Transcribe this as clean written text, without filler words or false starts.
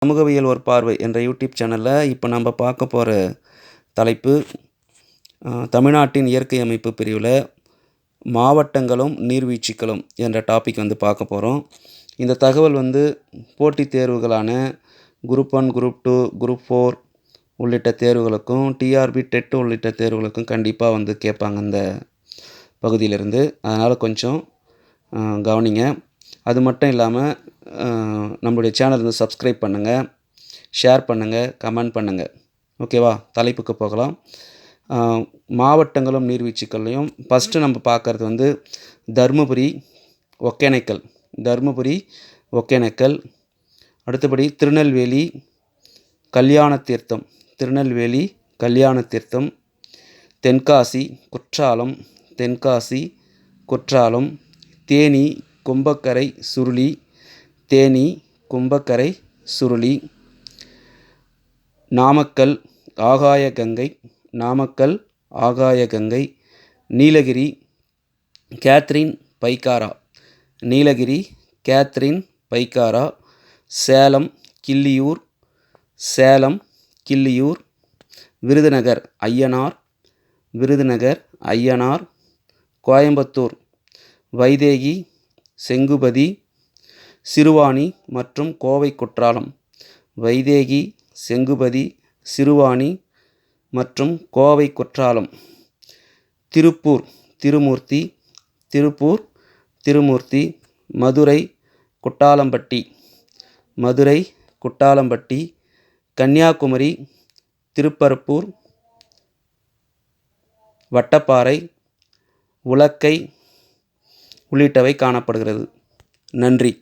சமூகவியல் ஒரு பார்வை என்ற யூடியூப் சேனலில் இப்போ நம்ம பார்க்க போகிற தலைப்பு தமிழ்நாட்டின் இயற்கை அமைப்பு பிரிவில் மாவட்டங்களும் நீர்வீழ்ச்சிகளும் என்ற டாபிக் பார்க்க போகிறோம். இந்த தகவல் போட்டித் தேர்வுகளான குரூப் 1, குரூப் 2, குரூப் 4 உள்ளிட்ட தேர்வுகளுக்கும் டிஆர்பி டெட் உள்ளிட்ட தேர்வுகளுக்கும் கண்டிப்பாக கேட்பாங்க இந்த பகுதியிலிருந்து. அதனால் கொஞ்சம் கவனிங்க. அது மட்டும் இல்லாமல் நம்மளுடைய சேனல் சப்ஸ்கிரைப் பண்ணுங்கள், ஷேர் பண்ணுங்கள், கமெண்ட் பண்ணுங்கள். ஓகேவா? தலைப்புக்கு போகலாம். மாவட்டங்களும் நீர்வீழ்ச்சிகள்லையும் ஃபஸ்ட்டு நம்ம பார்க்குறது தருமபுரி, ஒகேனக்கல், அடுத்தபடி திருநெல்வேலி, கல்யாண தீர்த்தம், தென்காசி, குற்றாலம், தேனி, கும்பக்கரை, சுருளி, நாமக்கல், ஆகாயகங்கை, நீலகிரி, கேத்ரின் பைக்காரா, சேலம், கிள்ளியூர், விருதுநகர், ஐயனார், கோயம்புத்தூர், வைதேகி, செங்குபதி, சிறுவாணி மற்றும் கோவை குற்றாலம், திருப்பூர், திருமூர்த்தி, மதுரை, குட்டாலம்பட்டி, கன்னியாகுமரி, திருப்பரப்பூர், வட்டப்பாறை, உலக்கை உள்ளிட்டவை காணப்படுகிறது. நன்றி.